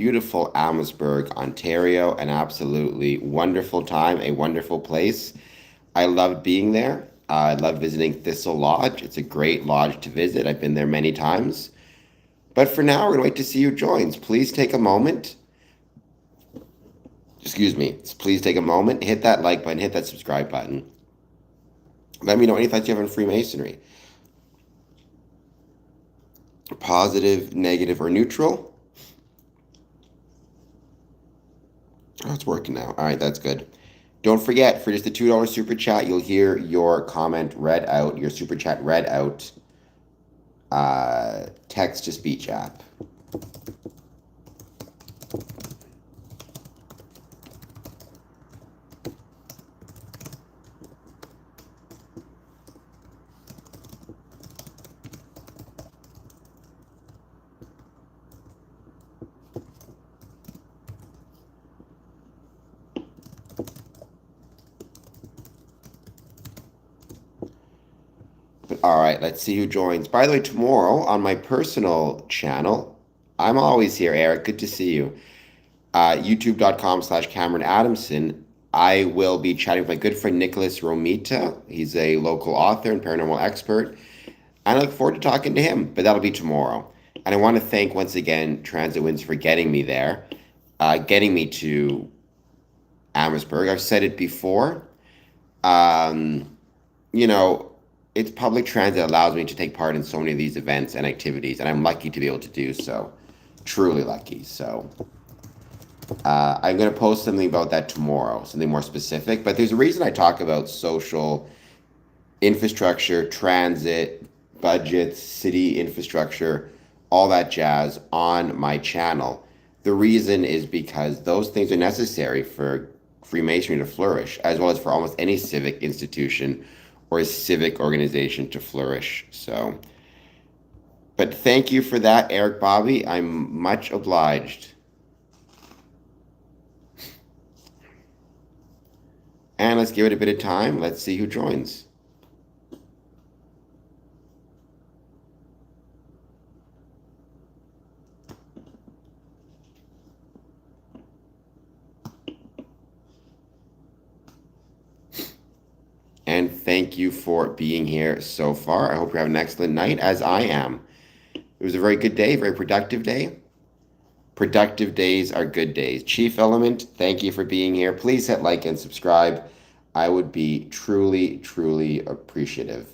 beautiful Amherstburg, Ontario. An absolutely wonderful time, a wonderful place. I loved being there. I love visiting Thistle Lodge. It's a great lodge to visit. I've been there many times. But for now, we're going to wait to see who joins. Please take a moment. Excuse me. Please take a moment. Hit that like button. Hit that subscribe button. Let me know any thoughts you have on Freemasonry. Positive, negative, or neutral. Oh, it's working now. All right, that's good. Don't forget, for just a $2 super chat, you'll hear your comment read out, your super chat read out, text to speech app. All right, let's see who joins. By the way, tomorrow on my personal channel, I'm always here, Eric. Good to see you. YouTube.com/Cameron Adamson. I will be chatting with my good friend Nicholas Romita. He's a local author and paranormal expert. And I look forward to talking to him, but that'll be tomorrow. And I want to thank once again Transit Winds for getting me there, getting me to Amherstburg. I've said it before. Um, you know, it's public transit that allows me to take part in so many of these events and activities, and I'm lucky to be able to do so. Truly lucky. So I'm going to post something about that tomorrow, something more specific. But there's a reason I talk about social infrastructure, transit, budgets, city infrastructure, all that jazz on my channel. The reason is because those things are necessary for Freemasonry to flourish, as well as for almost any civic institution or civic organization to flourish. So, but thank you for that, Eric Bobby. I'm much obliged. And let's give it a bit of time. Let's see who joins. And thank you for being here so far. I hope you have an excellent night, as I am. It was a very good day, very productive day. Productive days are good days. Chief Element, thank you for being here. Please hit like and subscribe. I would be truly, truly appreciative.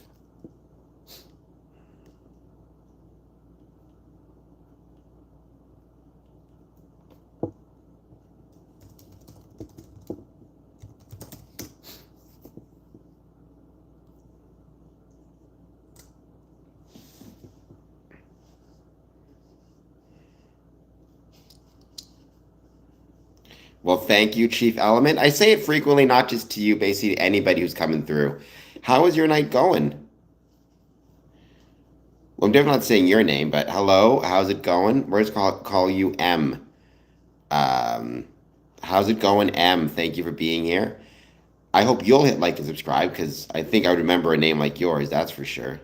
Well, thank you, Chief Element. I say it frequently, not just to you, basically anybody who's coming through. How is your night going? Well, I'm definitely not saying your name, but hello, how's it going? We're just call you M. Um, how's it going, M? Thank you for being here. I hope you'll hit like and subscribe because I think I would remember a name like yours, that's for sure.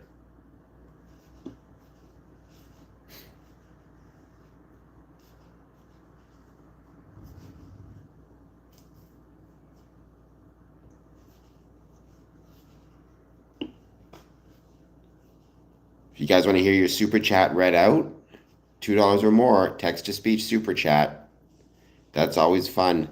If you guys want to hear your super chat read out, $2 or more, text to speech super chat. That's always fun.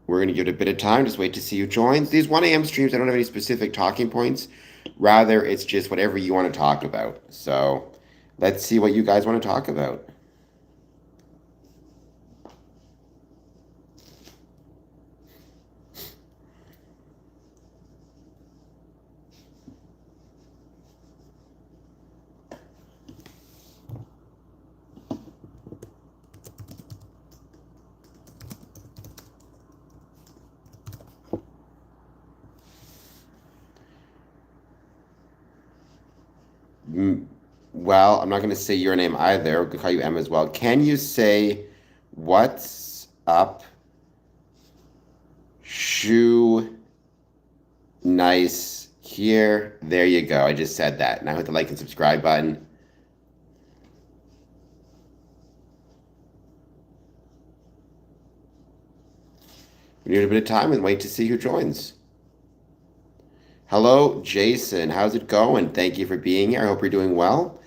We're going to give it a bit of time. Just wait to see who joins. These 1 a.m. streams, I don't have any specific talking points. Rather, it's just whatever you want to talk about. So let's see what you guys want to talk about. Well, I'm not going to say your name either. I'm going to call you M as well. Can you say, what's up, shoe nice here? There you go. I just said that. Now hit the like and subscribe button. We need a bit of time and wait to see who joins. Hello, Jason. How's it going? Thank you for being here. I hope you're doing well.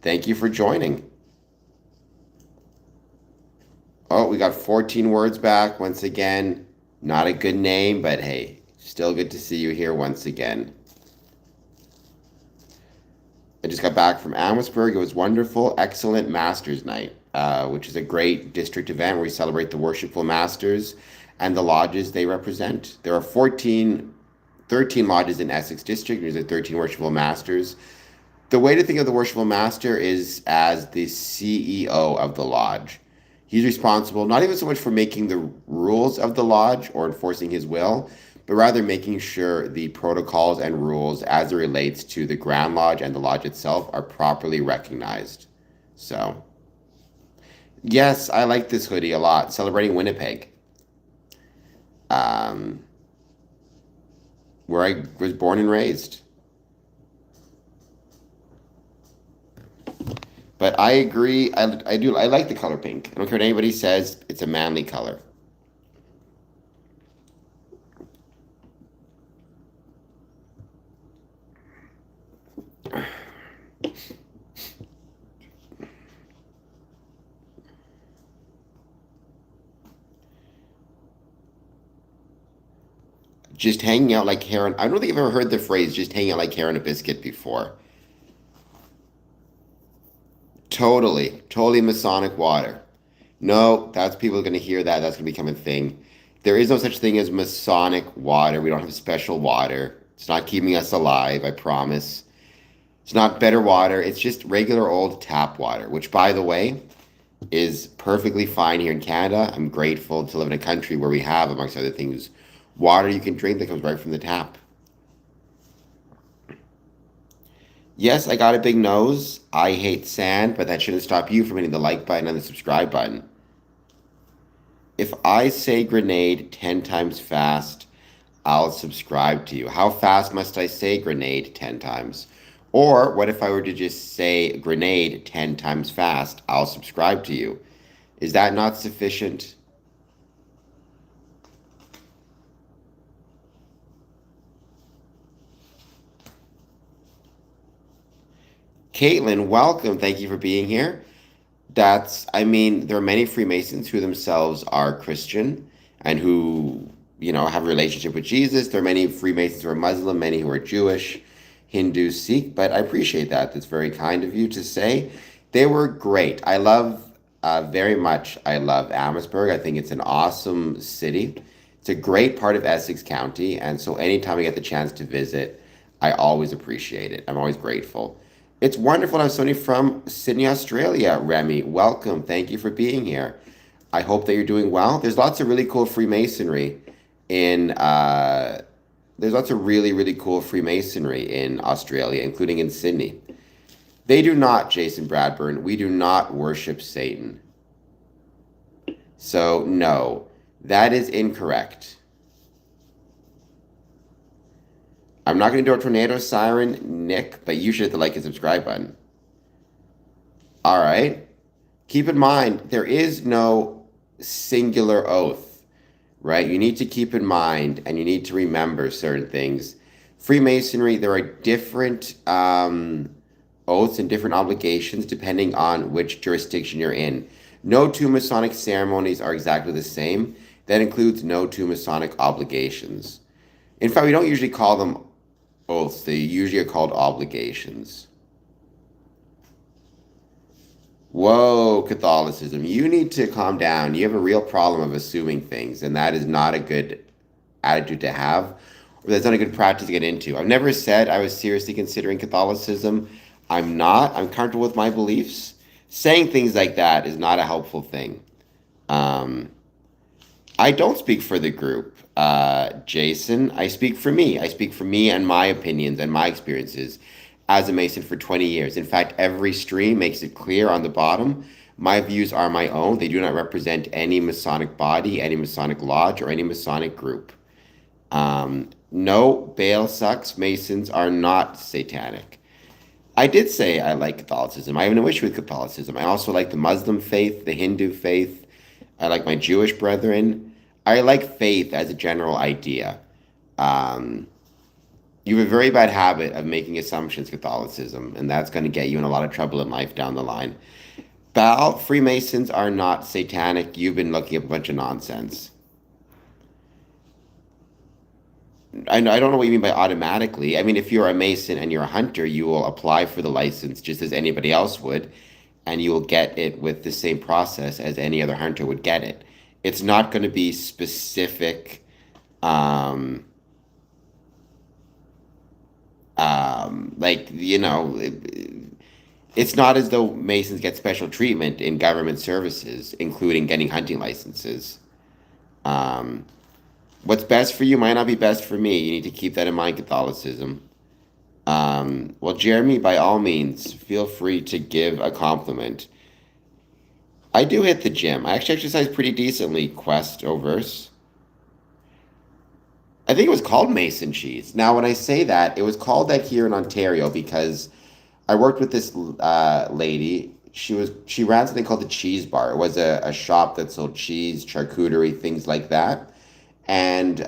Thank you for joining. Oh, we got 14 words back once again. Not a good name, but hey, still good to see you here once again. I just got back from Amherstburg. It was wonderful. Excellent Masters Night, which is a great district event where we celebrate the worshipful masters and the lodges they represent. There are 13 lodges in Essex District. There's 13 worshipful masters. The way to think of the worshipful master is as the CEO of the lodge. He's responsible not even so much for making the rules of the lodge or enforcing his will, but rather making sure the protocols and rules as it relates to the Grand Lodge and the lodge itself are properly recognized. So, yes, I like this hoodie a lot. Celebrating Winnipeg, where I was born and raised. But I agree. I like the color pink. I don't care what anybody says. It's a manly color. Just hanging out like hair. I don't think I've ever heard the phrase "just hanging out like hair on a biscuit" before. Totally Masonic water. No, that's people are going to hear that. That's going to become a thing. There is no such thing as Masonic water. We don't have special water. It's not keeping us alive, I promise. It's not better water. It's just regular old tap water, which, by the way, is perfectly fine here in Canada. I'm grateful to live in a country where we have, amongst other things, water you can drink that comes right from the tap. Yes, I got a big nose. I hate sand, but that shouldn't stop you from hitting the like button and the subscribe button. If I say grenade 10 times fast, I'll subscribe to you. How fast must I say grenade 10 times? Or what if I were to just say grenade 10 times fast? I'll subscribe to you. Is that not sufficient? Caitlin, welcome. Thank you for being here. There are many Freemasons who themselves are Christian and who, have a relationship with Jesus. There are many Freemasons who are Muslim, many who are Jewish, Hindu, Sikh, but I appreciate that. That's very kind of you to say. They were great. I love, very much, I love Amherstburg. I think it's an awesome city. It's a great part of Essex County, and so anytime I get the chance to visit, I always appreciate it. I'm always grateful. It's wonderful to have somebody from Sydney, Australia. Remy, welcome. Thank you for being here. I hope that you're doing well. There's lots of really cool Freemasonry in there's lots of really, really cool Freemasonry in Australia, including in Sydney. They do not, Jason Bradburn, we do not worship Satan. So, no, that is incorrect. I'm not going to do a tornado siren, Nick, but you should hit the like and subscribe button. All right. Keep in mind, there is no singular oath, right? You need to keep in mind and you need to remember certain things. Freemasonry, there are different oaths and different obligations depending on which jurisdiction you're in. No two Masonic ceremonies are exactly the same. That includes no two Masonic obligations. In fact, we don't usually call them oaths. They usually are called obligations. Whoa, Catholicism. You need to calm down. You have a real problem of assuming things, and that is not a good attitude to have, or that's not a good practice to get into. I've never said I was seriously considering Catholicism. I'm not. I'm comfortable with my beliefs. Saying things like that is not a helpful thing. I don't speak for the group, Jason. I speak for me. I speak for me and my opinions and my experiences. as a Mason for 20 years. In fact, every stream makes it clear on the bottom. My views are my own. They do not represent any Masonic body, any Masonic lodge, or any Masonic group. No, Baal sucks. Masons are not satanic. I did say I like Catholicism. I have no issue with Catholicism. I also like the Muslim faith, the Hindu faith. I like my Jewish brethren. I like faith as a general idea. Um, you have a very bad habit of making assumptions, Catholicism, and that's going to get you in a lot of trouble in life down the line. Baal, Freemasons are not satanic. You've been looking up a bunch of nonsense. I don't know what you mean by automatically. I mean, if you're a Mason and you're a hunter, you will apply for the license just as anybody else would, and you will get it with the same process as any other hunter would get it. It's not going to be specific, um, like, it's not as though Masons get special treatment in government services, including getting hunting licenses. Um, what's best for you might not be best for me. You need to keep that in mind, Catholicism. Well, Jeremy, by all means, feel free to give a compliment. I do hit the gym. I actually exercise pretty decently, Quest Overse. I think it was called Mason cheese. Now, when I say that, it was called that here in Ontario because I worked with this lady. She ran something called the Cheese Bar. It was a shop that sold cheese, charcuterie, things like that. And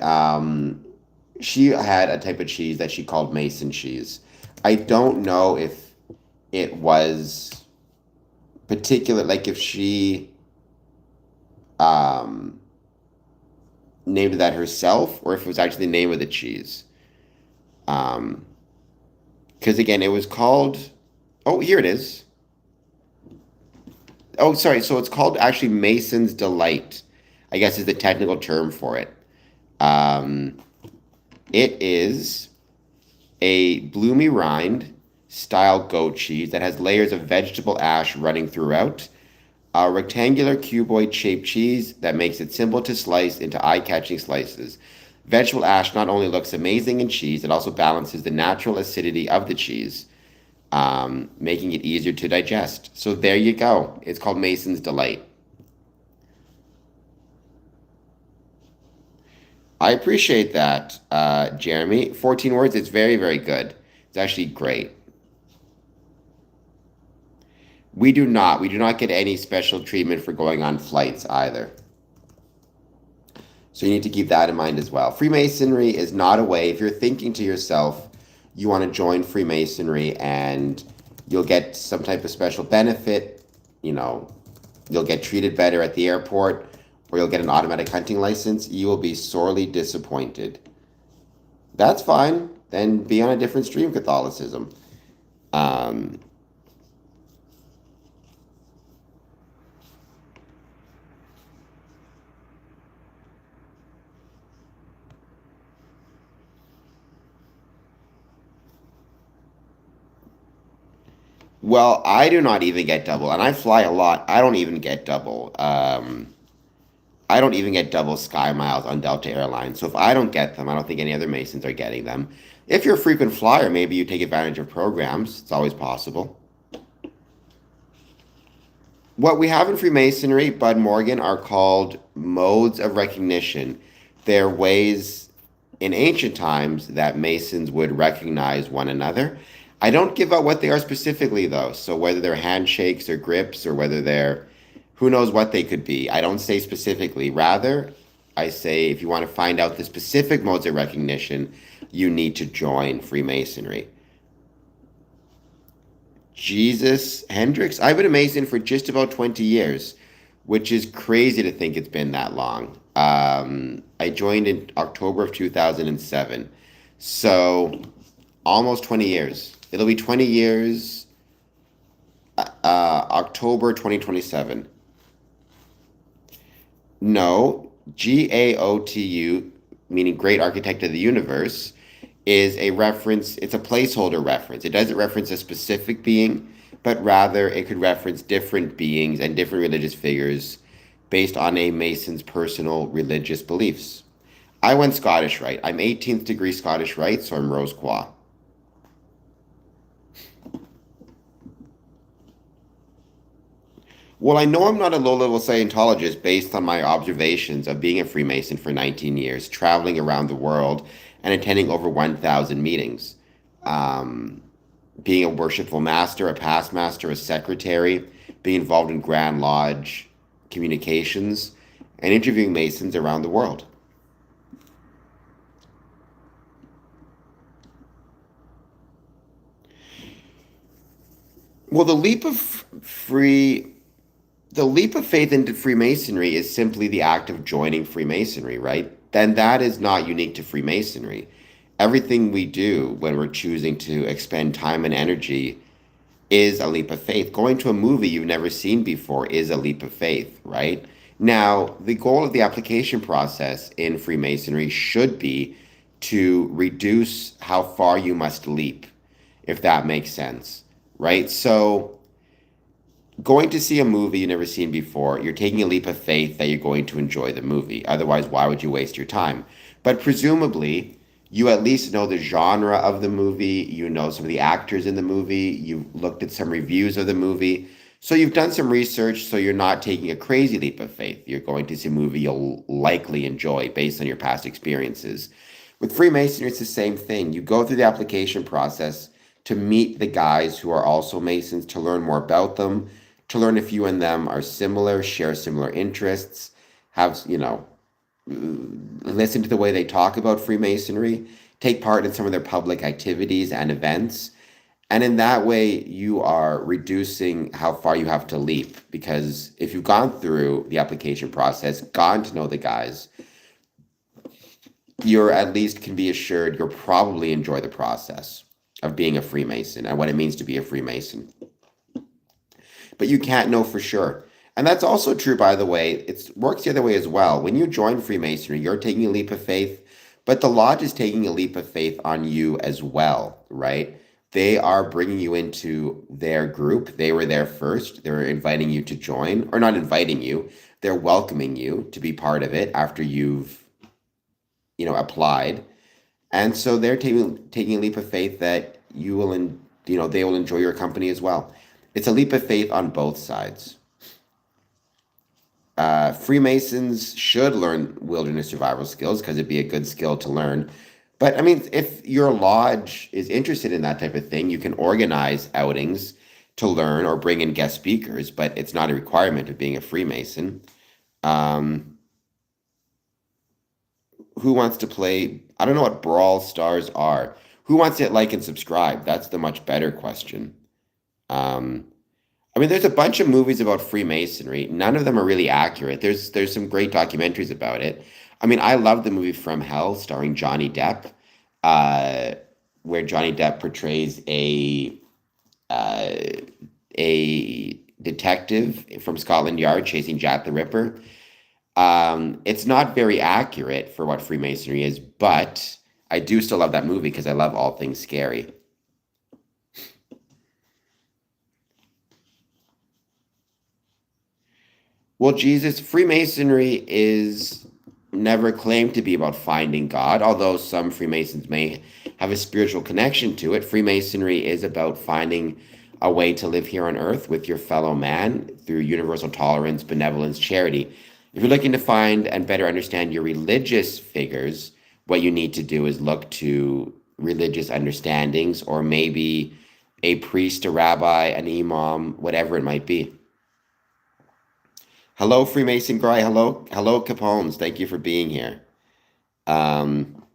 she had a type of cheese that she called Mason cheese. I don't know if it was particular, like if she um, named that herself or if it was actually the name of the cheese. Um, because again, it was called. Oh, here it is. Oh, sorry. So it's called actually Mason's Delight, I guess is the technical term for it. Um, it is a bloomy rind style goat cheese that has layers of vegetable ash running throughout. A rectangular cuboid shaped cheese that makes it simple to slice into eye catching slices. Vegetable ash not only looks amazing in cheese, it also balances the natural acidity of the cheese, making it easier to digest. So there you go. It's called Mason's Delight. I appreciate that, Jeremy. 14 words, it's very, very good. It's actually great. We do not get any special treatment for going on flights either. So you need to keep that in mind as well. Freemasonry is not a way, if you're thinking to yourself, you want to join Freemasonry and you'll get some type of special benefit, you'll get treated better at the airport, or you'll get an automatic hunting license, you will be sorely disappointed. That's fine. Then be on a different stream, Catholicism. Um, well, I do not even get double, and I fly a lot. I don't even get double sky miles on Delta Airlines. So if I don't get them, I don't think any other Masons are getting them. If you're a frequent flyer, maybe you take advantage of programs. It's always possible. What we have in Freemasonry, Bud Morgan, are called modes of recognition. They're ways in ancient times that Masons would recognize one another. I don't give out what they are specifically, though. So whether they're handshakes or grips or whether they're who knows what they could be. I don't say specifically. Rather, I say if you want to find out the specific modes of recognition, you need to join Freemasonry. Jesus Hendricks, I've been a Mason for just about 20 years, which is crazy to think it's been that long. I joined in October of 2007. So almost 20 years. It'll be 20 years, October 2027. No, GAOTU, meaning Great Architect of the Universe, is a reference, it's a placeholder reference. It doesn't reference a specific being, but rather it could reference different beings and different religious figures based on a Mason's personal religious beliefs. I went Scottish Rite. I'm 18th degree Scottish Rite, so I'm Rose Qua. Well, I know I'm not a low-level Scientologist based on my observations of being a Freemason for 19 years, traveling around the world and attending over 1,000 meetings. Um, Being a worshipful master, a past master, a secretary, being involved in Grand Lodge communications, and interviewing Masons around the world. Well, the leap of faith into Freemasonry is simply the act of joining Freemasonry, right? Then that is not unique to Freemasonry. Everything we do when we're choosing to expend time and energy is a leap of faith. Going to a movie you've never seen before is a leap of faith, right? Now, the goal of the application process in Freemasonry should be to reduce how far you must leap, if that makes sense, right? So, going to see a movie you've never seen before, you're taking a leap of faith that you're going to enjoy the movie. Otherwise, why would you waste your time? But presumably, you at least know the genre of the movie, you know some of the actors in the movie, you've looked at some reviews of the movie. So you've done some research, so you're not taking a crazy leap of faith. You're going to see a movie you'll likely enjoy based on your past experiences. With Freemasonry, it's the same thing. You go through the application process to meet the guys who are also Masons, to learn more about them, to learn if you and them are similar, share similar interests, have, listen to the way they talk about Freemasonry, take part in some of their public activities and events. And in that way, you are reducing how far you have to leap. Because if you've gone through the application process, gone to know the guys, you're at least can be assured you'll probably enjoy the process of being a Freemason and what it means to be a Freemason. But you can't know for sure. And that's also true, by the way. It works the other way as well. When you join Freemasonry, you're taking a leap of faith, but the lodge is taking a leap of faith on you as well, right? They are bringing you into their group. They were there first. They're inviting you to join, or not inviting you. They're welcoming you to be part of it after you've, applied. And so they're taking a leap of faith that you will, they will enjoy your company as well. It's a leap of faith on both sides. Freemasons should learn wilderness survival skills because it'd be a good skill to learn. But I mean, if your lodge is interested in that type of thing, you can organize outings to learn or bring in guest speakers, but it's not a requirement of being a Freemason. Um, who wants to play? I don't know what Brawl Stars are. Who wants to hit like and subscribe? That's the much better question. Um, I mean, there's a bunch of movies about Freemasonry. None of them are really accurate. There's some great documentaries about it. I mean, I love the movie From Hell starring Johnny Depp, uh, where Johnny Depp portrays uh, a detective from Scotland Yard chasing Jack the Ripper. It's not very accurate for what Freemasonry is, but I do still love that movie because I love all things scary. Well, Jesus, Freemasonry is never claimed to be about finding God, although some Freemasons may have a spiritual connection to it. Freemasonry is about finding a way to live here on earth with your fellow man through universal tolerance, benevolence, charity. If you're looking to find and better understand your religious figures, what you need to do is look to religious understandings or maybe a priest, a rabbi, an imam, whatever it might be. Hello, Freemason Gray. Hello, Capones. Thank you for being here. Um,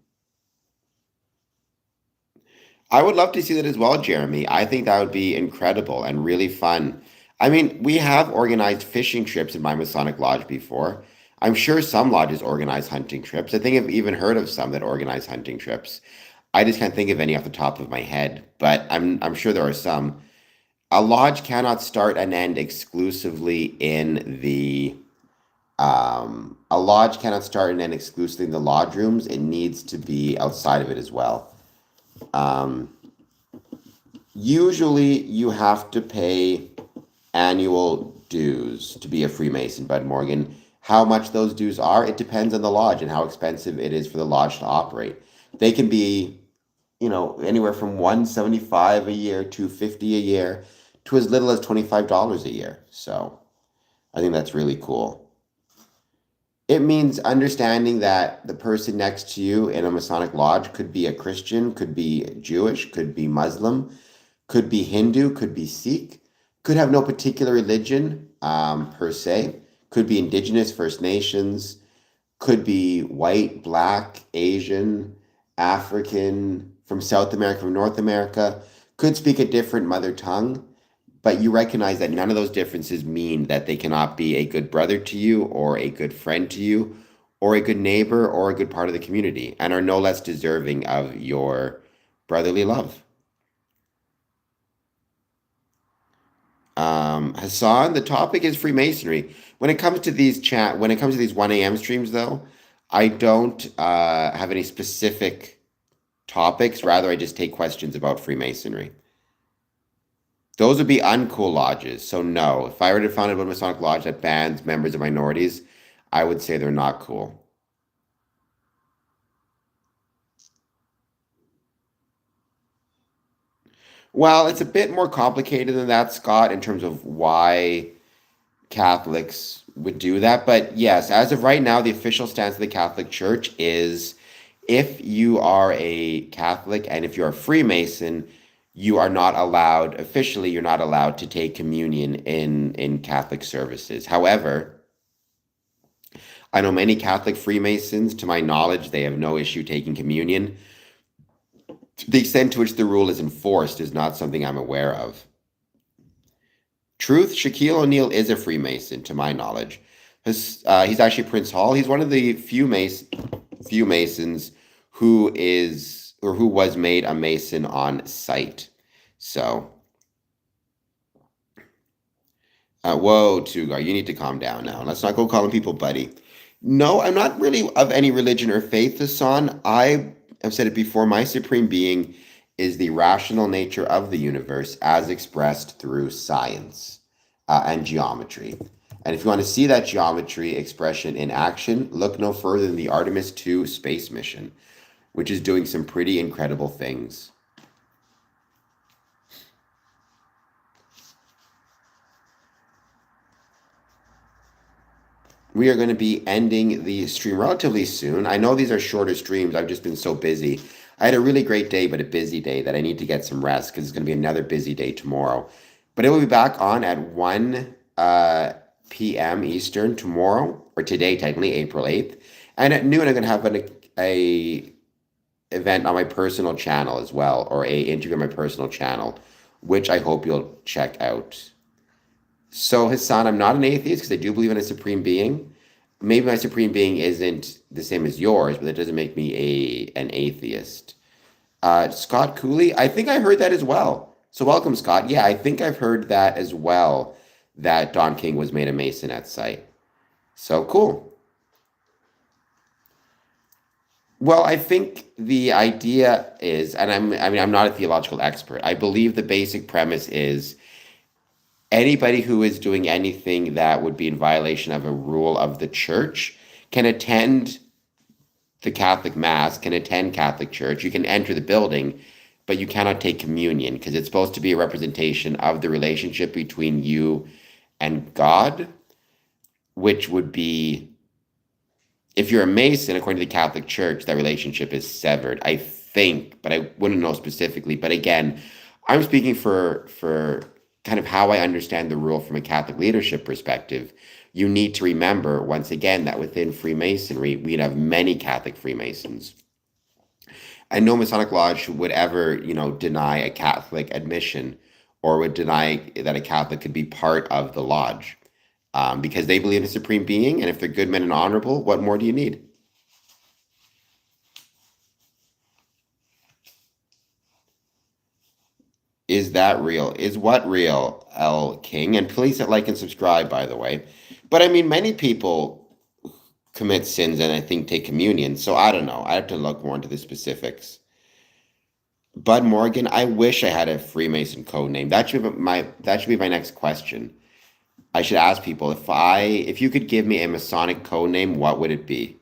I would love to see that as well, Jeremy. I think that would be incredible and really fun. I mean, we have organized fishing trips in my Masonic Lodge before. I'm sure some lodges organize hunting trips. I think I've even heard of some that organize hunting trips. I just can't think of any off the top of my head, but I'm sure there are some. A lodge cannot start and end exclusively in the a lodge cannot start and end exclusively in the lodge rooms. It needs to be outside of it as well. Um, Usually, you have to pay annual dues to be a Freemason, Bud Morgan. How much those dues are, it depends on the lodge and how expensive it is for the lodge to operate. They can be, anywhere from 175 a year to 50 a year to as little as $25 a year. So, I think that's really cool. It means understanding that the person next to you in a Masonic lodge could be a Christian, could be Jewish, could be Muslim, could be Hindu, could be Sikh, could have no particular religion per se, could be Indigenous, First Nations, could be white, black, Asian, African, from South America, from North America, could speak a different mother tongue, but you recognize that none of those differences mean that they cannot be a good brother to you, or a good friend to you, or a good neighbor, or a good part of the community, and are no less deserving of your brotherly love. Hassan, the topic is Freemasonry. When it comes to these 1 a.m. streams, though, I don't have any specific topics. Rather, I just take questions about Freemasonry. Those would be uncool lodges. So no, if I were to found a Masonic lodge that bans members of minorities, I would say they're not cool. Well, it's a bit more complicated than that, Scott, in terms of why Catholics would do that. But yes, as of right now, the official stance of the Catholic Church is if you are a Catholic and if you're a Freemason, you are not allowed, officially, you're not allowed to take communion in Catholic services. However, I know many Catholic Freemasons, to my knowledge, they have no issue taking communion. The extent to which the rule is enforced is not something I'm aware of. Truth, Shaquille O'Neal is a Freemason, to my knowledge. He's actually Prince Hall. He's one of the few Masons who is or who was made a Mason on site. So, whoa, Tugar, you need to calm down now. Let's not go calling people buddy. No, I'm not really of any religion or faith, Hassan. I have said it before. My supreme being is the rational nature of the universe as expressed through science and geometry. And if you want to see that geometry expression in action, look no further than the Artemis 2 space mission, which is doing some pretty incredible things. We are going to be ending the stream relatively soon. I know these are shorter streams. I've just been so busy. I had a really great day, but a busy day that I need to get some rest because it's going to be another busy day tomorrow. But it will be back on at 1 p.m. Eastern tomorrow, or today, technically, April 8th. And at noon, I'm going to have a event on my personal channel as well, or a interview on my personal channel, which I hope you'll check out. So, Hassan, I'm not an atheist because I do believe in a supreme being. Maybe my supreme being isn't the same as yours, but that doesn't make me an atheist. Scott Cooley, I think I heard that as well. So, welcome, Scott. Yeah, I think I've heard that as well, that Don King was made a Mason at site. So, cool. Well, I think the idea is, and I'm not a theological expert. I believe the basic premise is anybody who is doing anything that would be in violation of a rule of the church can attend the Catholic Mass, can attend Catholic Church. You can enter the building, but you cannot take communion because it's supposed to be a representation of the relationship between you and God, which would be, if you're a Mason, according to the Catholic Church, that relationship is severed. I think, but I wouldn't know specifically. But again, I'm speaking for kind of how I understand the rule from a Catholic leadership perspective. You need to remember once again that within Freemasonry, we'd have many Catholic Freemasons. And no Masonic lodge would ever, deny a Catholic admission or would deny that a Catholic could be part of the lodge because they believe in a supreme being. And if they're good men and honorable, what more do you need? Is that real? Is what real, L King? And please hit like and subscribe, by the way. But I mean, many people commit sins and I think take communion. So I don't know. I have to look more into the specifics. Bud Morgan, I wish I had a Freemason code name. That should be my next question. I should ask people if you could give me a Masonic code name, what would it be?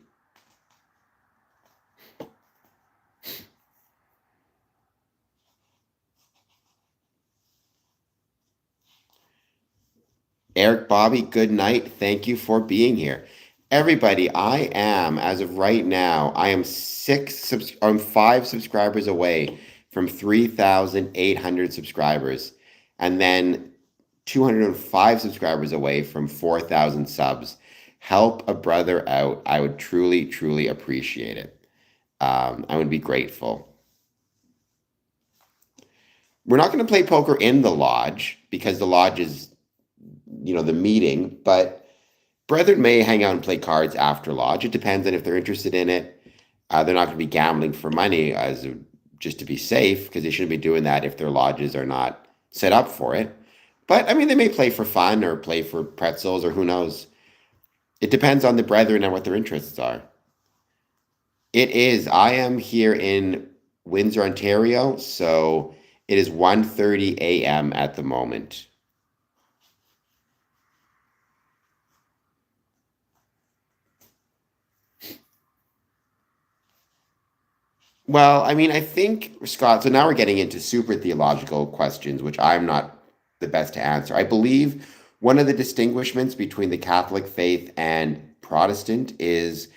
Eric Bobby, good night. Thank you for being here. Everybody, I am, as of right now, I am I'm 5 subscribers away from 3,800 subscribers. And then 205 subscribers away from 4,000 subs. Help a brother out. I would truly, truly appreciate it. I would be grateful. We're not going to play poker in the lodge because the lodge is, the meeting, but brethren may hang out and play cards after lodge. It depends on if they're interested in it. They're not going to be gambling for money just to be safe because they shouldn't be doing that if their lodges are not set up for it. But I mean, they may play for fun or play for pretzels or who knows. It depends on the brethren and what their interests are. It is. I am here in Windsor, Ontario, so it is 1:30 a.m. at the moment. Well, I mean, I think, Scott, so now we're getting into super theological questions, which I'm not the best to answer. I believe one of the distinguishments between the Catholic faith and Protestant is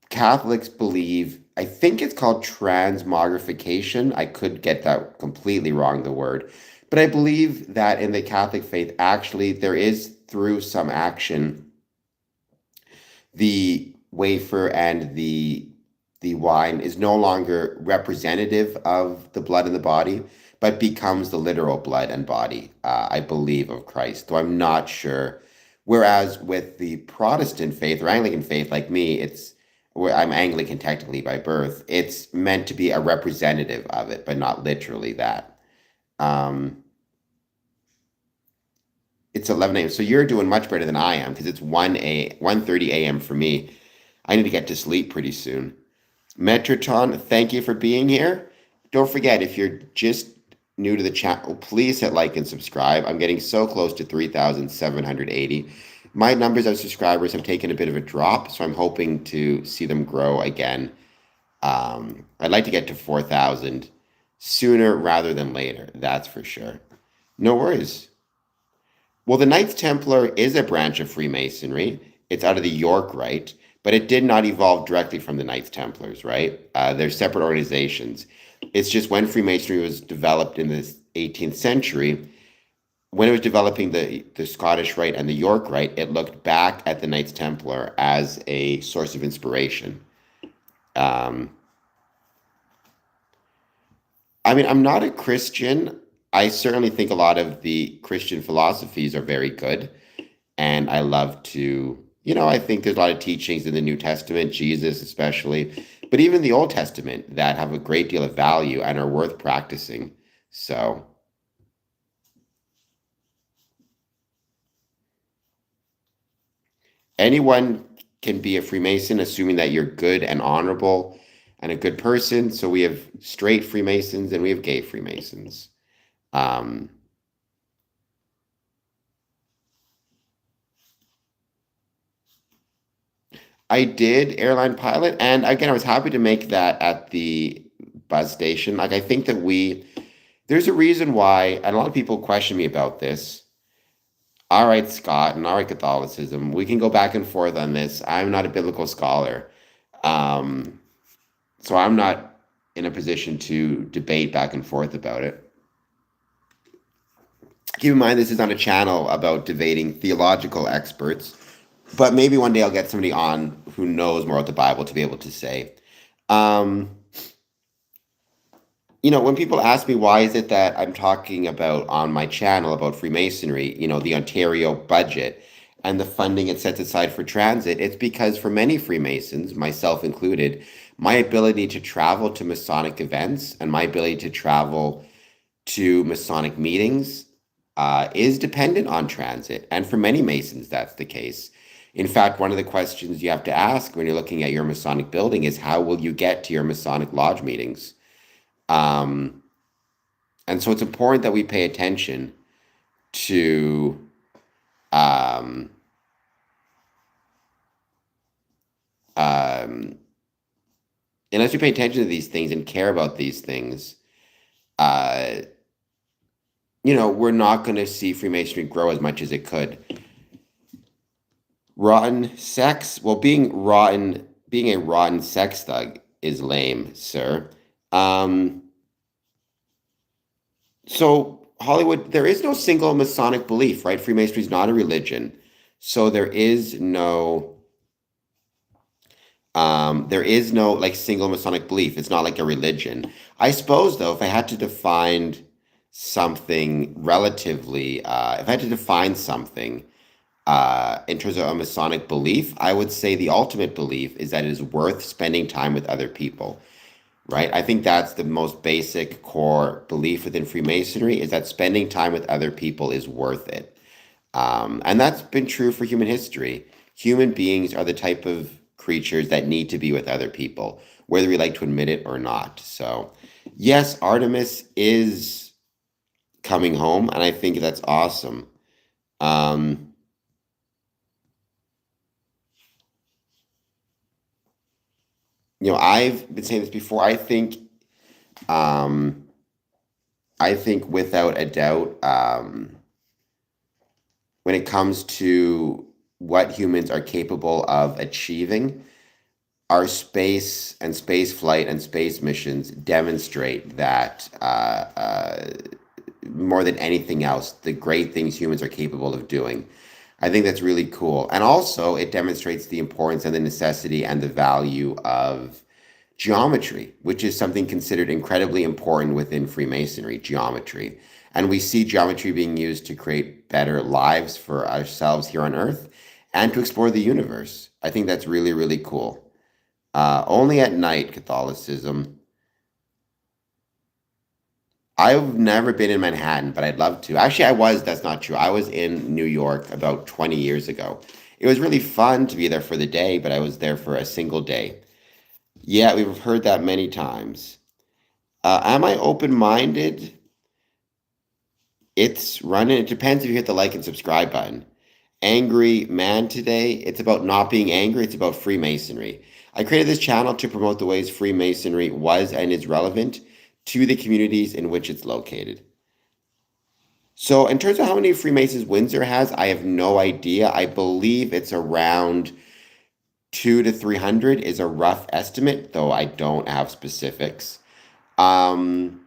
Catholics believe, I think it's called transmogrification. I could get that completely wrong, the word. But I believe that in the Catholic faith, actually, there is, through some action, the wafer and the wine is no longer representative of the blood and the body, but becomes the literal blood and body, I believe, of Christ. Though I'm not sure. Whereas with the Protestant faith or Anglican faith, like me, I'm Anglican technically by birth. It's meant to be a representative of it, but not literally that. Um, it's 11 a.m. So you're doing much better than I am because it's 1:30 a.m. for me. I need to get to sleep pretty soon. Metroton, thank you for being here. Don't forget, if you're just new to the channel, please hit like and subscribe. I'm getting so close to 3,780. My numbers of subscribers have taken a bit of a drop, so I'm hoping to see them grow again. I'd like to get to 4,000 sooner rather than later, that's for sure. No worries. Well, the Knights Templar is a branch of Freemasonry. It's out of the York Rite, but it did not evolve directly from the Knights Templars, right? They're separate organizations. It's just when Freemasonry was developed in the 18th century, when it was developing the Scottish Rite and the York Rite, it looked back at the Knights Templar as a source of inspiration. I mean, I'm not a Christian. I certainly think a lot of the Christian philosophies are very good. And I love to, I think there's a lot of teachings in the New Testament, Jesus especially, but even the Old Testament that have a great deal of value and are worth practicing. So, anyone can be a Freemason, assuming that you're good and honorable and a good person. So we have straight Freemasons and we have gay Freemasons. Um, I did airline pilot, and again, I was happy to make that at the bus station. Like, I think that there's a reason why, and a lot of people question me about this. All right, Scott, and all right, Catholicism. We can go back and forth on this. I'm not a biblical scholar. Um, so I'm not in a position to debate back and forth about it. Keep in mind, this is not a channel about debating theological experts, but maybe one day I'll get somebody on who knows more about the Bible to be able to say. Um, when people ask me why is it that I'm talking about on my channel about Freemasonry, the Ontario budget and the funding it sets aside for transit, it's because for many Freemasons, myself included, my ability to travel to Masonic events and my ability to travel to Masonic meetings is dependent on transit. And for many Masons, that's the case. In fact, one of the questions you have to ask when you're looking at your Masonic building is how will you get to your Masonic lodge meetings? Um, and so it's important that we pay attention to um, um, unless we pay attention to these things and care about these things, uh, we're not going to see Freemasonry grow as much as it could. Rotten sex? Well, being a rotten sex thug is lame, sir. Um, so Hollywood, there is no single Masonic belief, right? Freemasonry is not a religion. So there is no like single Masonic belief. It's not like a religion. I suppose though, if I had to define something relatively, if I had to define something in terms of a Masonic belief, I would say the ultimate belief is that it is worth spending time with other people, right? I think that's the most basic core belief within Freemasonry is that spending time with other people is worth it. And that's been true for human history. Human beings are the type of creatures that need to be with other people, whether we like to admit it or not. So, yes, Artemis is coming home, and I think that's awesome. Um, I've been saying this before. Um, I think without a doubt, when it comes to what humans are capable of achieving, our space and space flight and space missions demonstrate that more than anything else, the great things humans are capable of doing. I think that's really cool. And also, it demonstrates the importance and the necessity and the value of geometry, which is something considered incredibly important within Freemasonry, geometry. And we see geometry being used to create better lives for ourselves here on Earth and to explore the universe. I think that's really, really cool. Only at night, Catholicism. I've never been in Manhattan, but I'd love to. Actually, that's not true. I was in New York about 20 years ago. It was really fun to be there for the day, but I was there for a single day. Yeah, we've heard that many times. Am I open-minded? It's running. It depends if you hit the like and subscribe button. Angry man today. It's about not being angry. It's about Freemasonry. I created this channel to promote the ways Freemasonry was and is relevant to the communities in which it's located. So, in terms of how many Freemasons Windsor has, I have no idea. I believe it's around 200 to 300 is a rough estimate, though I don't have specifics. Um,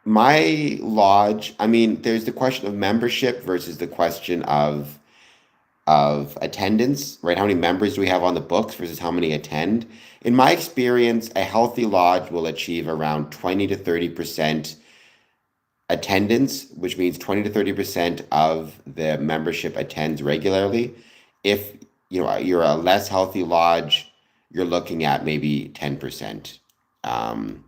my lodge, I mean, there's the question of membership versus the question of attendance, right? How many members do we have on the books versus how many attend? In my experience, a healthy lodge will achieve around 20 to 30% attendance, which means 20 to 30% of the membership attends regularly. If you're a less healthy lodge, you're looking at maybe 10%. Um,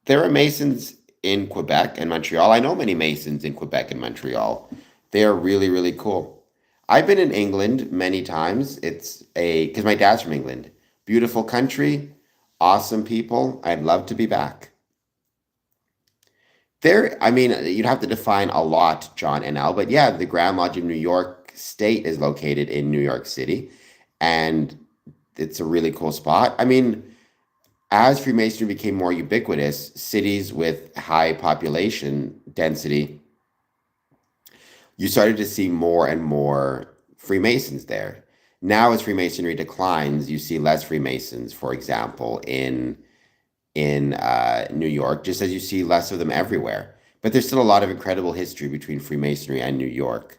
there are Masons in Quebec and Montreal. I know many Masons in Quebec and Montreal. They are really, really cool. I've been in England many times. Because my dad's from England. Beautiful country, awesome people. I'd love to be back. I mean, you'd have to define a lot, John and Al, but yeah, the Grand Lodge of New York State is located in New York City, and it's a really cool spot. I mean, as Freemasonry became more ubiquitous, cities with high population density, you started to see more and more Freemasons there. Now, as Freemasonry declines, you see less Freemasons, for example, in New York, just as you see less of them everywhere. But there's still a lot of incredible history between Freemasonry and New York.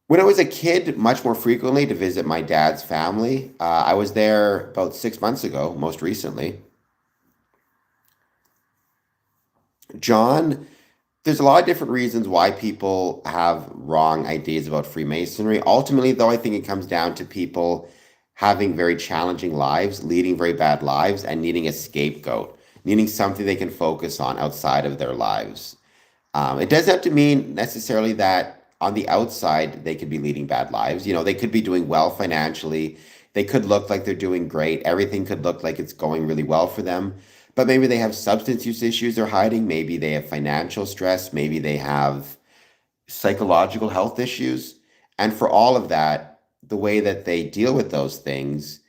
When I was a kid, much more frequently to visit my dad's family, I was there about 6 months ago, most recently. John, there's a lot of different reasons why people have wrong ideas about Freemasonry. Ultimately, though, I think it comes down to people having very challenging lives, leading very bad lives, and needing a scapegoat, needing something they can focus on outside of their lives. It doesn't have to mean necessarily that on the outside they could be leading bad lives. They could be doing well financially. They could look like they're doing great. Everything could look like it's going really well for them. But maybe they have substance use issues they're hiding. Maybe they have financial stress. Maybe they have psychological health issues. And for all of that, the way that they deal with those things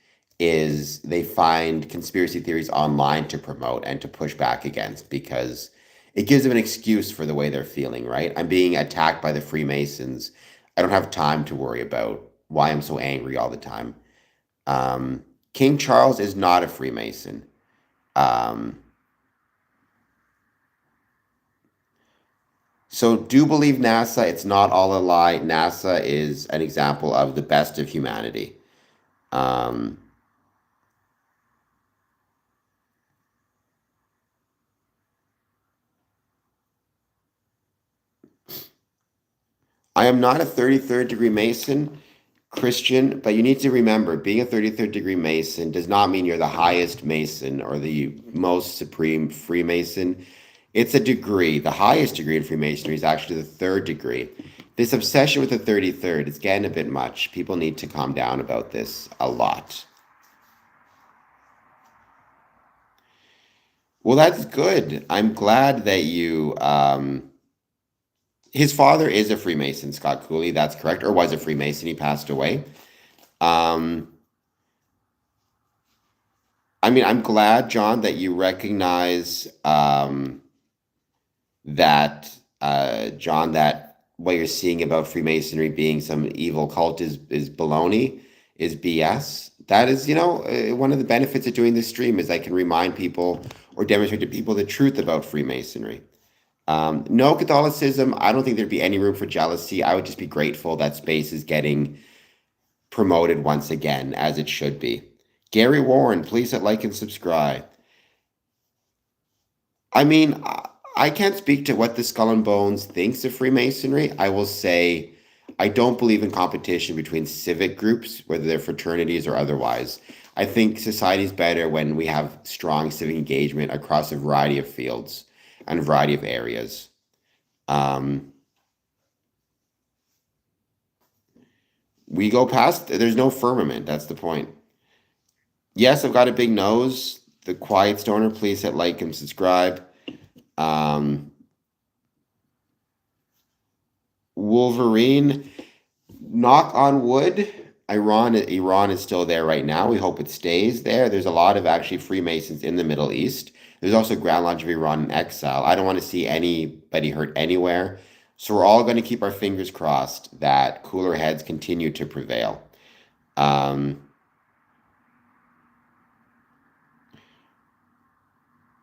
is they find conspiracy theories online to promote and to push back against because it gives them an excuse for the way they're feeling, right? I'm being attacked by the Freemasons. I don't have time to worry about why I'm so angry all the time. Um, King Charles is not a Freemason. Um, so do believe NASA. It's not all a lie. NASA is an example of the best of humanity. Um, I am not a 33rd degree Mason, Christian, but you need to remember being a 33rd degree Mason does not mean you're the highest Mason or the most supreme Freemason. It's a degree. The highest degree in Freemasonry is actually the third degree. This obsession with the 33rd is getting a bit much. People need to calm down about this a lot. Well, that's good. I'm glad that you his father is a Freemason, Scott Cooley, that's correct, or was a Freemason. He passed away. Um, I mean, I'm glad, John, that you recognize that, John, that what you're seeing about Freemasonry being some evil cult is baloney, is BS. That is, one of the benefits of doing this stream is I can remind people or demonstrate to people the truth about Freemasonry. No Catholicism, I don't think there'd be any room for jealousy. I would just be grateful that space is getting promoted once again, as it should be. Gary Warren, please hit like and subscribe. I mean, I can't speak to what the Skull and Bones thinks of Freemasonry. I will say I don't believe in competition between civic groups, whether they're fraternities or otherwise. I think society's better when we have strong civic engagement across a variety of fields and a variety of areas. Um, we go past, there's no firmament. That's the point. Yes, I've got a big nose. The Quiet Stoner, please hit like and subscribe. Um, Wolverine, knock on wood. Iran is still there right now. We hope it stays there. There's a lot of actually Freemasons in the Middle East. There's also Grand Lodge of Iran in exile. I don't want to see anybody hurt anywhere. So we're all going to keep our fingers crossed that cooler heads continue to prevail. Um,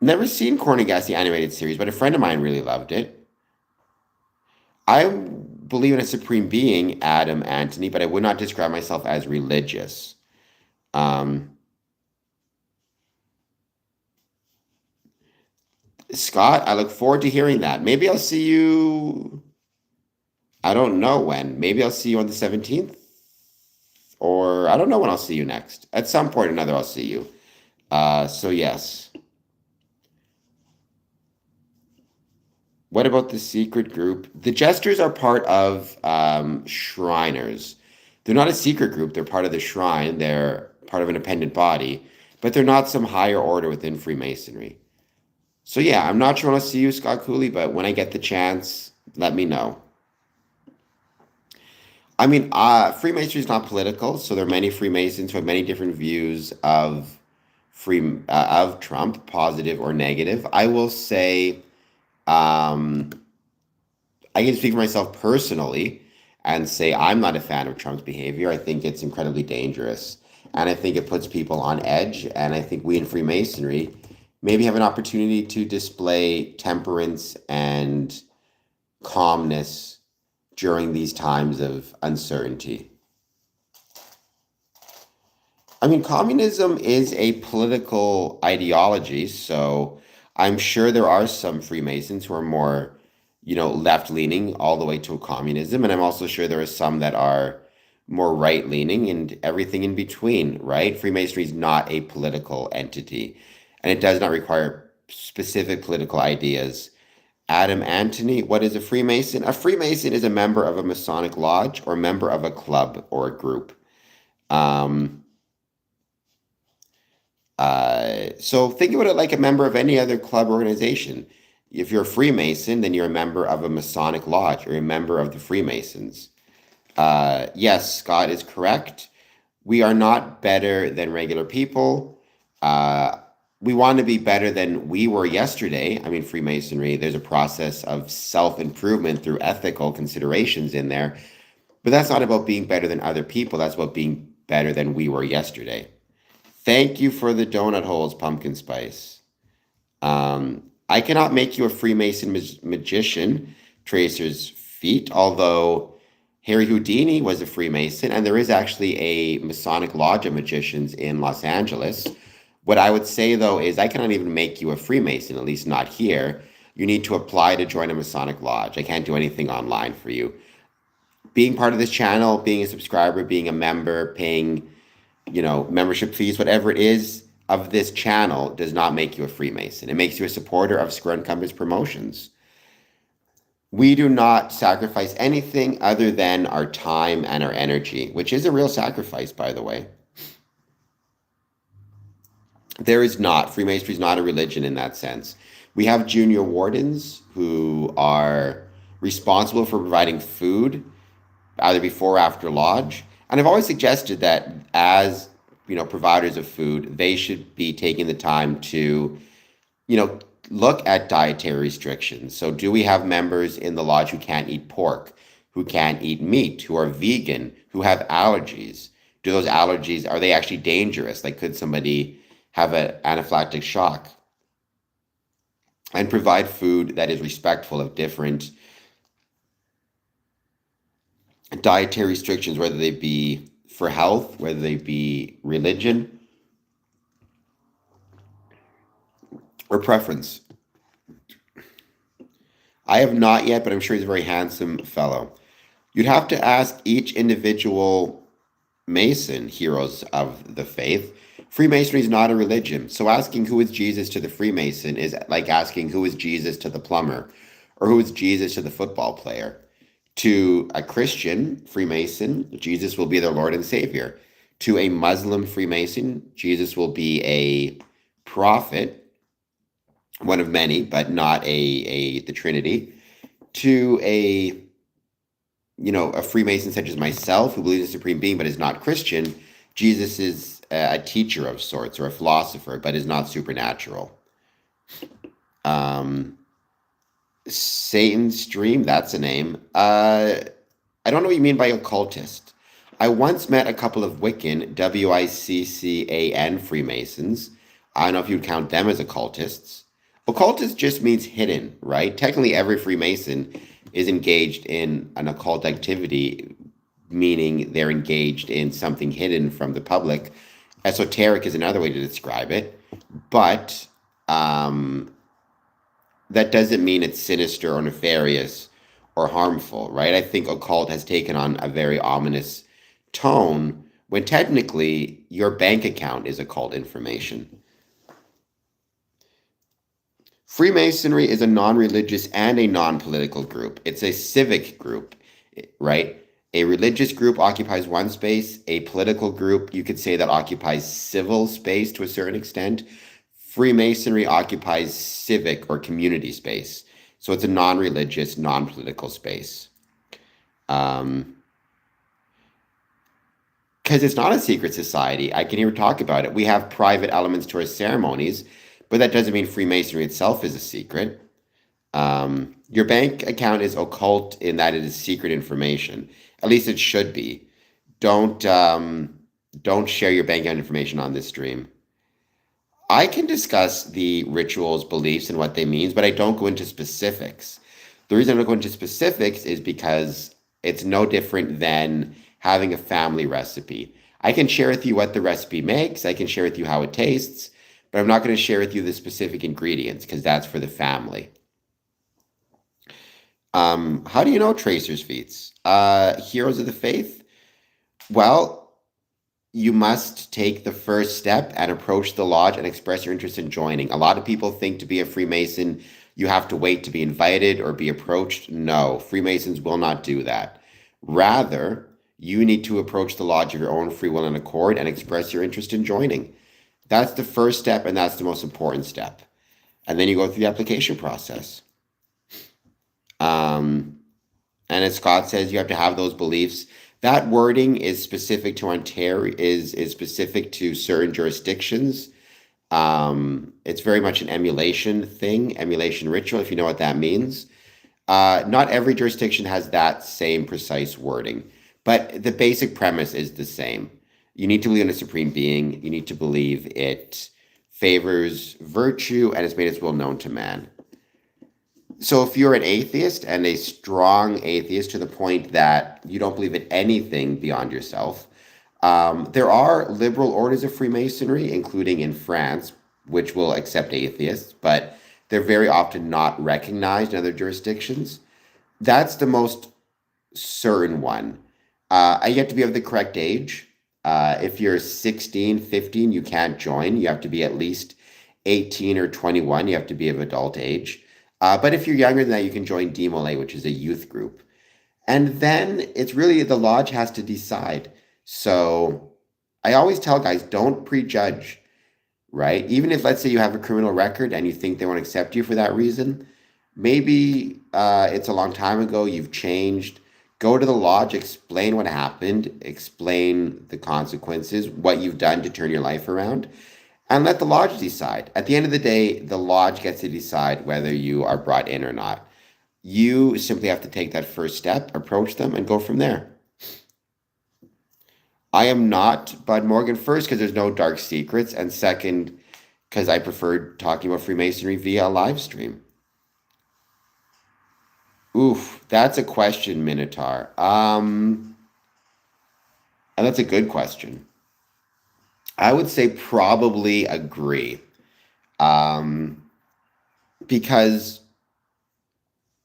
Never seen Cornegast, the animated series, but a friend of mine really loved it. I believe in a supreme being, Adam Anthony, but I would not describe myself as religious. Um, Scott, I look forward to hearing that. Maybe I'll see you, I don't know when. Maybe I'll see you on the 17th, or I don't know when I'll see you next. At some point or another, I'll see you. So, yes. What about the secret group? The Jesters are part of Shriners. They're not a secret group. They're part of the Shrine. They're part of an independent body, but they're not some higher order within Freemasonry. So yeah, I'm not sure when I'll see you, Scott Cooley, but when I get the chance, let me know. I mean, Freemasonry is not political, so there are many Freemasons who have many different views of Trump, positive or negative. I will say, um, I can speak for myself personally and say I'm not a fan of Trump's behavior. I think it's incredibly dangerous, and I think it puts people on edge. And I think we in Freemasonry maybe have an opportunity to display temperance and calmness during these times of uncertainty. I mean, communism is a political ideology, so I'm sure there are some Freemasons who are more, left leaning all the way to communism, and I'm also sure there are some that are more right leaning and everything in between, right? Freemasonry is not a political entity, and it does not require specific political ideas. Adam Anthony, what is a Freemason? A Freemason is a member of a Masonic lodge or member of a club or a group. Um, so think about it like a member of any other club organization. If you're a Freemason, then you're a member of a Masonic lodge or a member of the Freemasons. Yes, Scott is correct. We are not better than regular people. Uh, we want to be better than we were yesterday. I mean, Freemasonry, there's a process of self-improvement through ethical considerations in there, but that's not about being better than other people. That's about being better than we were yesterday. Thank you for the donut holes, pumpkin spice. I cannot make you a Freemason magician, Tracer's feet, although Harry Houdini was a Freemason, and there is actually a Masonic Lodge of Magicians in Los Angeles. What I would say, though, is I cannot even make you a Freemason, at least not here. You need to apply to join a Masonic Lodge. I can't do anything online for you. Being part of this channel, being a subscriber, being a member, paying, membership fees, whatever it is of this channel does not make you a Freemason. It makes you a supporter of Square and Compass Promotions. We do not sacrifice anything other than our time and our energy, which is a real sacrifice, by the way. Freemasonry is not a religion in that sense. We have junior wardens who are responsible for providing food, either before or after lodge. And I've always suggested that as, providers of food, they should be taking the time to, look at dietary restrictions. So do we have members in the lodge who can't eat pork, who can't eat meat, who are vegan, who have allergies? Do those allergies, are they actually dangerous? Like, could somebody have an anaphylactic shock? And provide food that is respectful of different dietary restrictions, whether they be for health, whether they be religion, or preference. I have not yet, but I'm sure he's a very handsome fellow. You'd have to ask each individual Mason, heroes of the faith. Freemasonry is not a religion. So asking who is Jesus to the Freemason is like asking who is Jesus to the plumber or who is Jesus to the football player. To a Christian Freemason, Jesus will be their Lord and Savior. To a Muslim Freemason, Jesus will be a prophet, one of many, but not the Trinity. To a Freemason such as myself, who believes in a supreme being but is not Christian, Jesus is a teacher of sorts or a philosopher, but is not supernatural. Satan's Stream, that's a name. I don't know what you mean by occultist. I once met a couple of Wiccan, Wiccan Freemasons. I don't know if you'd count them as occultists. Occultist just means hidden, right? Technically, every Freemason is engaged in an occult activity, meaning they're engaged in something hidden from the public. Esoteric is another way to describe it, but that doesn't mean it's sinister or nefarious or harmful, right? I think occult has taken on a very ominous tone when technically your bank account is occult information. Freemasonry is a non-religious and a non-political group. It's a civic group, right? A religious group occupies one space. A political group, you could say, that occupies civil space to a certain extent. Freemasonry occupies civic or community space. So it's a non-religious, non-political space. Because it's not a secret society. I can hear talk about it. We have private elements to our ceremonies, but that doesn't mean Freemasonry itself is a secret. Your bank account is occult in that it is secret information. At least it should be. Don't share your bank account information on this stream. I can discuss the rituals, beliefs, and what they mean, but I don't go into specifics. The reason I don't go into specifics is because it's no different than having a family recipe. I can share with you what the recipe makes. I can share with you how it tastes, but I'm not going to share with you the specific ingredients because that's for the family. How do you know Tracer's feats? Heroes of the faith? Well, you must take the first step and approach the lodge and express your interest in joining. A lot of people think to be a Freemason, you have to wait to be invited or be approached. No, Freemasons will not do that. Rather, you need to approach the lodge of your own free will and accord and express your interest in joining. That's the first step, and that's the most important step. And then you go through the application process. And as Scott says, you have to have those beliefs That wording is specific to Ontario, is specific to certain jurisdictions. It's very much an emulation thing, emulation ritual, if you know what that means. Not every jurisdiction has that same precise wording, but the basic premise is the same. You need to believe in a supreme being. You need to believe it favors virtue and has made its will known to man. So if you're an atheist and a strong atheist to the point that you don't believe in anything beyond yourself, there are liberal orders of Freemasonry, including in France, which will accept atheists, but they're very often not recognized in other jurisdictions. That's the most certain one. You have to be of the correct age. If you're 16, 15, you can't join. You have to be at least 18 or 21. You have to be of adult age. But if you're younger than that, you can join DMLA, which is a youth group. And then it's really the lodge has to decide. So I always tell guys, don't prejudge, right? Even if, let's say, you have a criminal record and you think they won't accept you for that reason, maybe it's a long time ago, you've changed. Go to the lodge, explain what happened, explain the consequences, what you've done to turn your life around, and let the lodge decide. At the end of the day, the lodge gets to decide whether you are brought in or not. You simply have to take that first step, approach them, and go from there. I am not Bud Morgan, first, because there's no dark secrets, and second, because I prefer talking about Freemasonry via a live stream. Oof, that's a question, Minotaur. And that's a good question. I would say probably agree. Um, because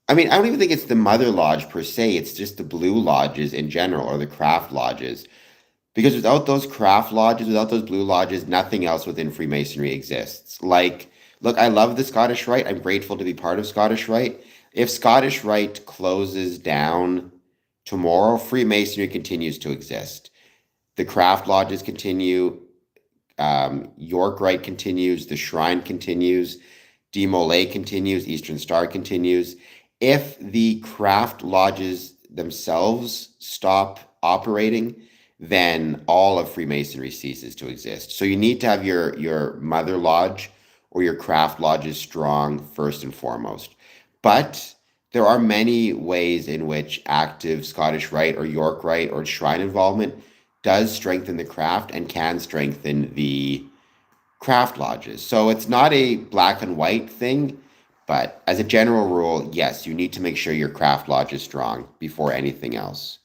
I mean, I don't even think it's the Mother Lodge per se. It's just the Blue Lodges in general, or the Craft Lodges. Because without those Craft Lodges, without those Blue Lodges, nothing else within Freemasonry exists. Like, look, I love the Scottish Rite. I'm grateful to be part of Scottish Rite. If Scottish Rite closes down tomorrow, Freemasonry continues to exist. The Craft Lodges continue. York Rite continues. The Shrine continues. Demolay continues. Eastern Star continues. If the Craft Lodges themselves stop operating, then all of Freemasonry ceases to exist. So you need to have your Mother Lodge or your Craft Lodges strong first and foremost. But there are many ways in which active Scottish Rite or York Rite or Shrine involvement does strengthen the craft and can strengthen the craft lodges. So it's not a black and white thing, but as a general rule, yes, you need to make sure your craft lodge is strong before anything else.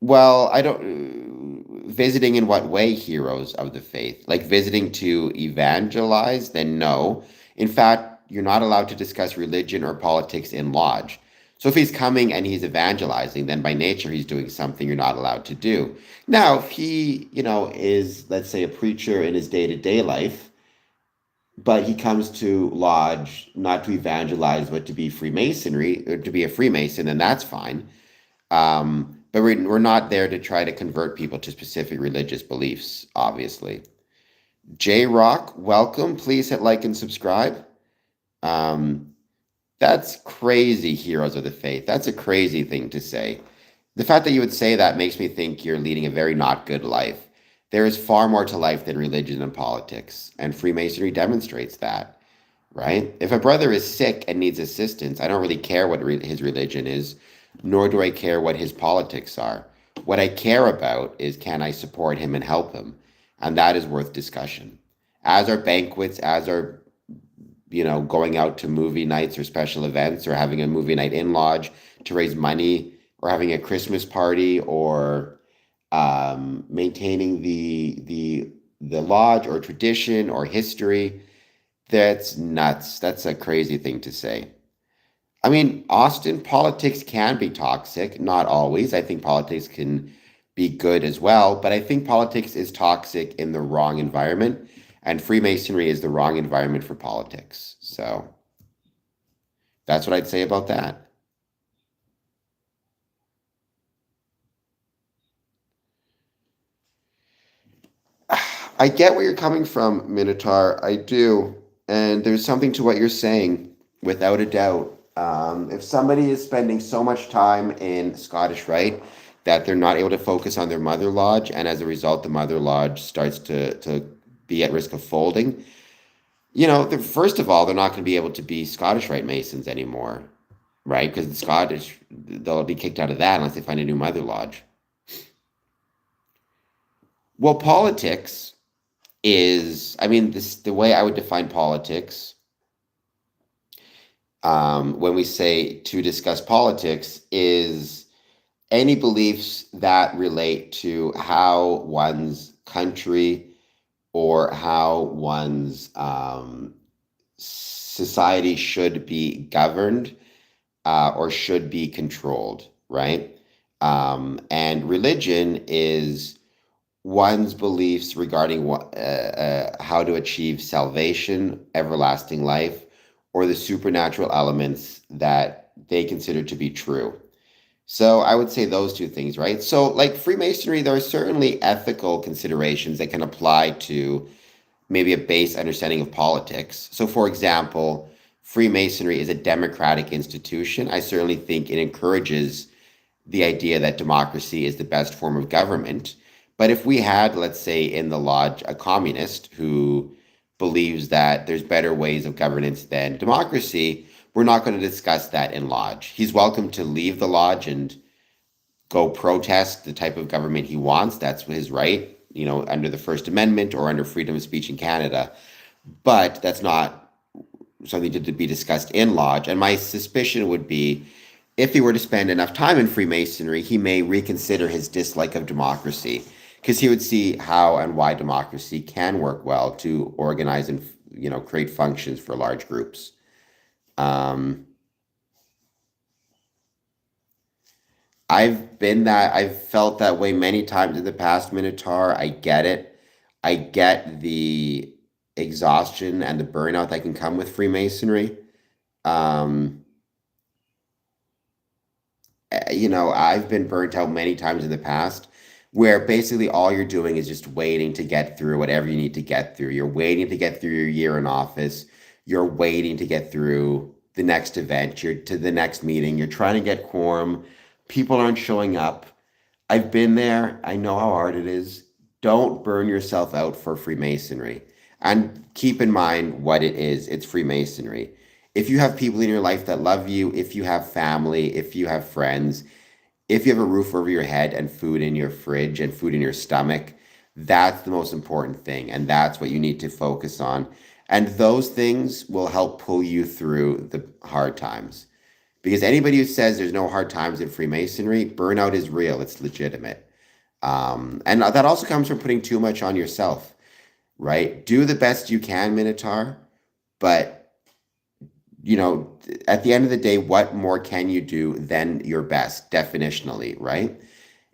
Well, I don't. Visiting in what way, heroes of the faith? Like visiting to evangelize? Then no. In fact, you're not allowed to discuss religion or politics in lodge. So if he's coming and he's evangelizing, then by nature he's doing something you're not allowed to do. Now, if he, is, let's say, a preacher in his day-to-day life, but he comes to lodge not to evangelize, but to be Freemasonry, or to be a Freemason, then that's fine. But we're not there to try to convert people to specific religious beliefs, obviously. J Rock, welcome. Please hit like and subscribe. Um, that's crazy, heroes of the faith. That's a crazy thing to say. The fact that you would say that makes me think you're leading a very not good life. There is far more to life than religion and politics, and Freemasonry demonstrates that, right? If a brother is sick and needs assistance, I don't really care what his religion is, nor do I care what his politics are. What I care about is, can I support him and help him? And that is worth discussion. As are banquets, as are, going out to movie nights or special events, or having a movie night in lodge to raise money, or having a Christmas party, or maintaining the lodge or tradition or history. That's nuts. That's a crazy thing to say. I mean, Austin, politics can be toxic, not always. I think politics can be good as well, but I think politics is toxic in the wrong environment, and Freemasonry is the wrong environment for politics. So that's what I'd say about that. I get where you're coming from, Minotaur. I do. And there's something to what you're saying, without a doubt. If somebody is spending so much time in Scottish Rite that they're not able to focus on their mother lodge, and as a result, the mother lodge starts to be at risk of folding, first of all, they're not going to be able to be Scottish Rite Masons anymore, right? Because the Scottish, they'll be kicked out of that unless they find a new mother lodge. Well, politics is, I mean, the way I would define politics, when we say to discuss politics, is any beliefs that relate to how one's country or how one's society should be governed or should be controlled, right? And religion is one's beliefs regarding how to achieve salvation, everlasting life, or the supernatural elements that they consider to be true. So I would say those two things, right? So, like Freemasonry, there are certainly ethical considerations that can apply to maybe a base understanding of politics. So, for example, Freemasonry is a democratic institution. I certainly think it encourages the idea that democracy is the best form of government. But if we had, let's say, in the lodge, a communist who believes that there's better ways of governance than democracy, we're not going to discuss that in lodge. He's welcome to leave the lodge and go protest the type of government he wants. That's his right, under the First Amendment or under freedom of speech in Canada. But that's not something to be discussed in lodge. And my suspicion would be if he were to spend enough time in Freemasonry, he may reconsider his dislike of democracy because he would see how and why democracy can work well to organize and create functions for large groups. Um, I've felt that way many times in the past, Minotaur. I get it. I get the exhaustion and the burnout that can come with Freemasonry. Um, I've been burnt out many times in the past where basically all you're doing is just waiting to get through whatever you need to get through. You're waiting to get through your year in office. You're waiting to get through the next event. You're to the next meeting. You're trying to get quorum. People aren't showing up. I've been there. I know how hard it is. Don't burn yourself out for Freemasonry. And keep in mind what it is. It's Freemasonry. If you have people in your life that love you, if you have family, if you have friends, if you have a roof over your head and food in your fridge and food in your stomach, that's the most important thing. And that's what you need to focus on. And those things will help pull you through the hard times. Because anybody who says there's no hard times in Freemasonry, burnout is real. It's legitimate. And that also comes from putting too much on yourself, right? Do the best you can, Minotaur, but at the end of the day, what more can you do than your best, definitionally, right?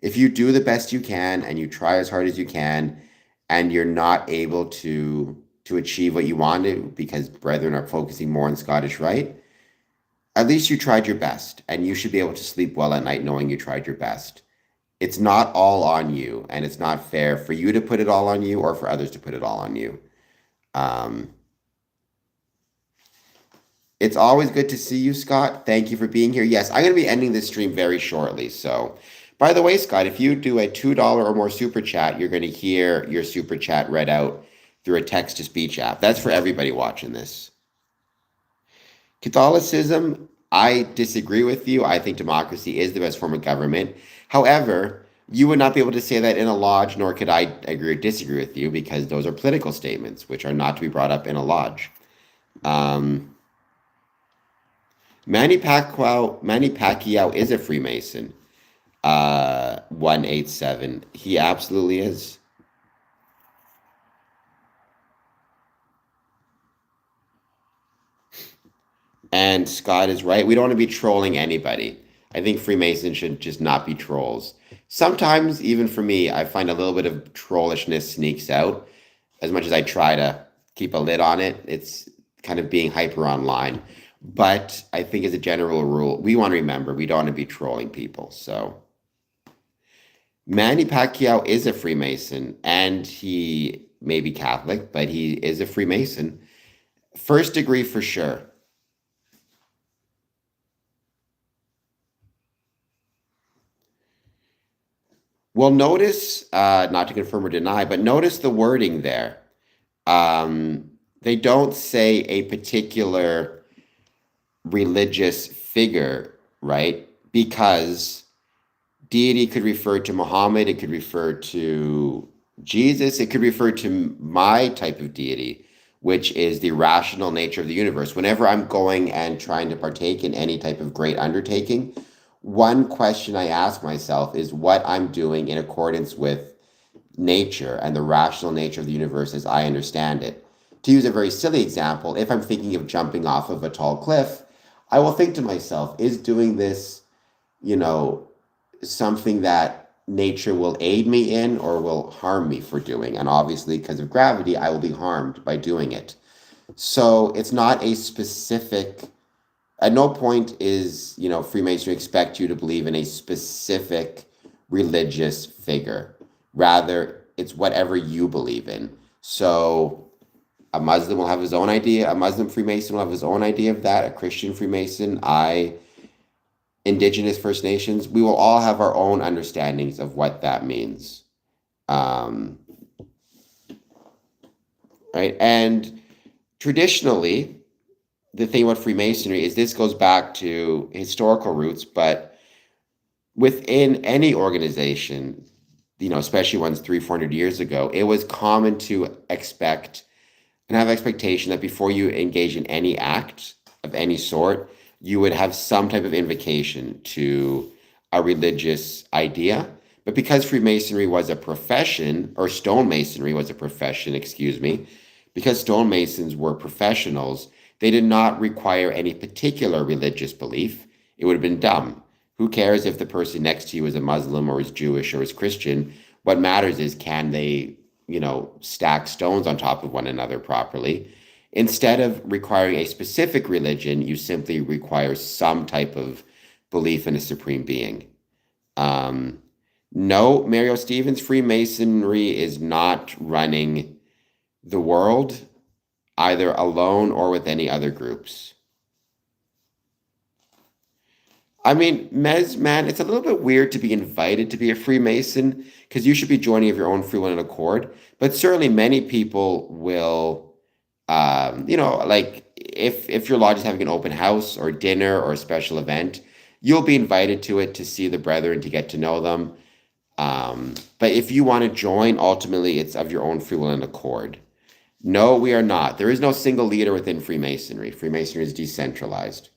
If you do the best you can and you try as hard as you can, and you're not able to achieve what you want to because brethren are focusing more on Scottish Rite, at least you tried your best, and you should be able to sleep well at night knowing you tried your best. It's not all on you, and it's not fair for you to put it all on you or for others to put it all on you. Um, It's always good to see you, Scott. Thank you for being here. Yes, I'm going to be ending this stream very shortly. So, by the way, Scott, if you do a $2 or more super chat, you're going to hear your super chat read out through a text to speech app. That's for everybody watching this. Catholicism, I disagree with you. I think democracy is the best form of government. However, you would not be able to say that in a lodge, nor could I agree or disagree with you because those are political statements, which are not to be brought up in a lodge. Manny Pacquiao is a Freemason. 187. He absolutely is. And Scott is right. We don't want to be trolling anybody. I think Freemasons should just not be trolls. Sometimes, even for me, I find a little bit of trollishness sneaks out. As much as I try to keep a lid on it, it's kind of being hyper online. But I think as a general rule, we want to remember we don't want to be trolling people. So Manny Pacquiao is a Freemason, and he may be Catholic, but he is a Freemason. First degree for sure. Well, notice, not to confirm or deny, but notice the wording there. They don't say a particular religious figure, right? Because deity could refer to Muhammad, it could refer to Jesus, it could refer to my type of deity, which is the rational nature of the universe. Whenever I'm going and trying to partake in any type of great undertaking, one question I ask myself is what I'm doing in accordance with nature and the rational nature of the universe as I understand it. To use a very silly example, if I'm thinking of jumping off of a tall cliff, I will think to myself, is doing this, you know, something that nature will aid me in or will harm me for doing? And obviously, because of gravity, I will be harmed by doing it. So it's not a specific, at no point is, Freemasonry expect you to believe in a specific religious figure. Rather, it's whatever you believe in. So a Muslim will have his own idea. A Muslim Freemason will have his own idea of that. A Christian Freemason, Indigenous First Nations, we will all have our own understandings of what that means. Um, right? And traditionally, the thing about Freemasonry is this goes back to historical roots, but within any organization, especially ones 300-400 years ago, it was common to expect and have expectation that before you engage in any act of any sort, you would have some type of invocation to a religious idea. But because Freemasonry was a profession, or stonemasonry was a profession, excuse me, because stonemasons were professionals, they did not require any particular religious belief. It would have been dumb. Who cares if the person next to you is a Muslim or is Jewish or is Christian? What matters is, can they, stack stones on top of one another properly? Instead of requiring a specific religion, you simply require some type of belief in a supreme being. No, Mario Stevens, Freemasonry is not running the world, either alone or with any other groups. I mean, man, it's a little bit weird to be invited to be a Freemason because you should be joining of your own free will and accord. But certainly many people will, like if your lodge is having an open house or dinner or a special event, you'll be invited to it to see the brethren, to get to know them. But if you want to join, ultimately it's of your own free will and accord. No, we are not. There is no single leader within Freemasonry. Freemasonry is decentralized.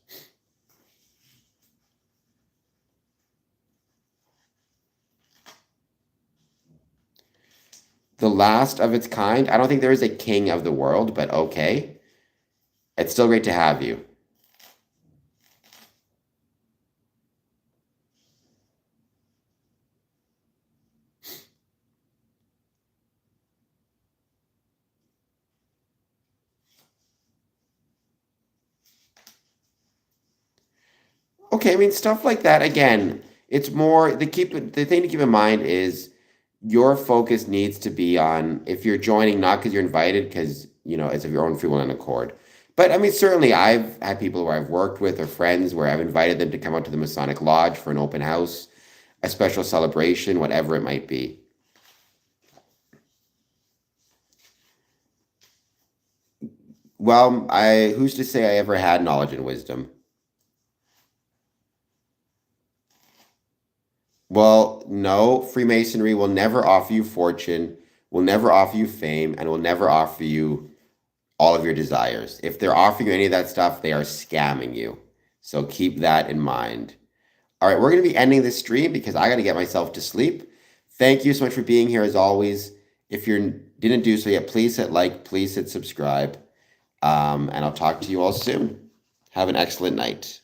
The last of its kind. I don't think there is a king of the world, but okay. It's still great to have you. Okay, I mean stuff like that. Again, it's more the thing to keep in mind is your focus needs to be on, if you're joining, not because you're invited, because it's of your own free will and accord. But I mean, certainly I've had people where I've worked with or friends where I've invited them to come out to the Masonic Lodge for an open house, a special celebration, whatever it might be. Well, I who's to say I ever had knowledge and wisdom? Well, no, Freemasonry will never offer you fortune, will never offer you fame, and will never offer you all of your desires. If they're offering you any of that stuff, they are scamming you. So keep that in mind. All right, we're going to be ending this stream because I got to get myself to sleep. Thank you so much for being here as always. If you didn't do so yet, please hit like, please hit subscribe, and I'll talk to you all soon. Have an excellent night.